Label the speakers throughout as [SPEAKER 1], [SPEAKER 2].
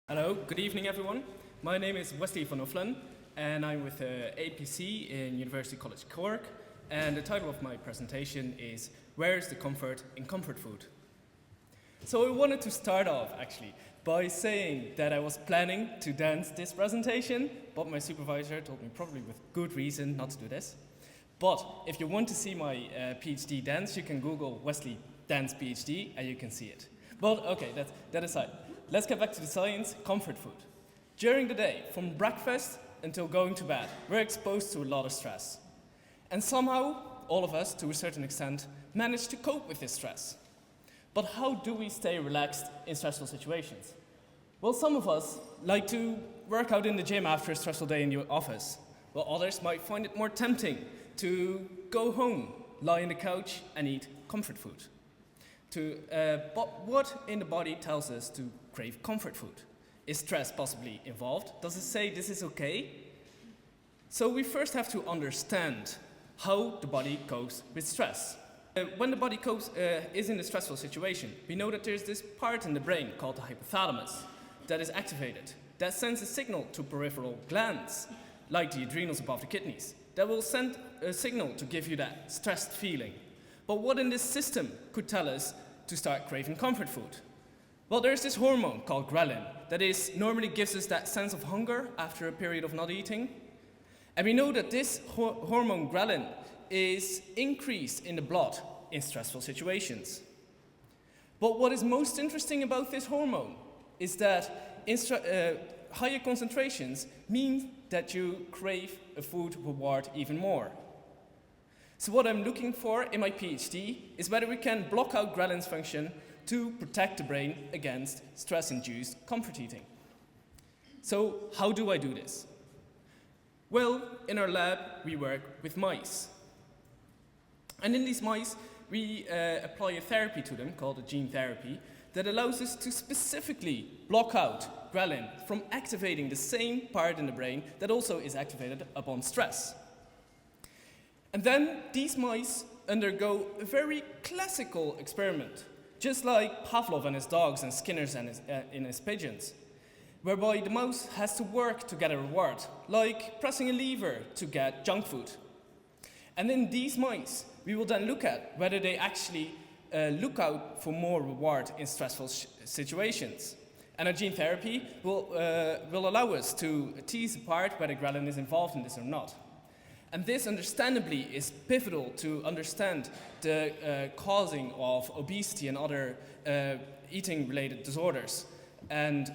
[SPEAKER 1] Hello, good evening everyone. My name is Wesley Van Oefflen and I'm with APC in University College Cork, and the title of my presentation is Where is the Comfort in Comfort Food? So I wanted to start off actually by saying that I was planning to dance this presentation, but my supervisor told me, probably with good reason, not to do this. But if you want to see my PhD dance, you can Google Wesley Dance PhD and you can see it. But okay, that aside. Let's get back to the science, comfort food. During the day, from breakfast until going to bed, we're exposed to a lot of stress. And somehow, all of us, to a certain extent, manage to cope with this stress. But how do we stay relaxed in stressful situations? Well, some of us like to work out in the gym after a stressful day in the office, while others might find it more tempting to go home, lie on the couch, and eat comfort food. But what in the body tells us to crave comfort food? Is stress possibly involved? Does it say this is okay? So we first have to understand how the body copes with stress. When the body is in a stressful situation, we know that there's this part in the brain called the hypothalamus that is activated, that sends a signal to peripheral glands, like the adrenals above the kidneys, that will send a signal to give you that stressed feeling. But what in this system could tell us to start craving comfort food? Well, there's this hormone called ghrelin that normally gives us that sense of hunger after a period of not eating. And we know that this hormone ghrelin is increased in the blood in stressful situations. But what is most interesting about this hormone is that higher concentrations mean that you crave a food reward even more. So what I'm looking for in my PhD is whether we can block out ghrelin's function to protect the brain against stress-induced comfort eating. So how do I do this? Well, in our lab, we work with mice. And in these mice, we apply a therapy to them called a gene therapy that allows us to specifically block out ghrelin from activating the same part in the brain that also is activated upon stress. And then these mice undergo a very classical experiment, just like Pavlov and his dogs and Skinner's and his pigeons, whereby the mouse has to work to get a reward, like pressing a lever to get junk food. And in these mice, we will then look at whether they actually look out for more reward in stressful situations. And our gene therapy will allow us to tease apart whether ghrelin is involved in this or not. And this, understandably, is pivotal to understand the causing of obesity and other eating-related disorders, and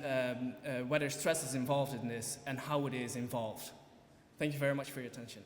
[SPEAKER 1] whether stress is involved in this and how it is involved. Thank you very much for your attention.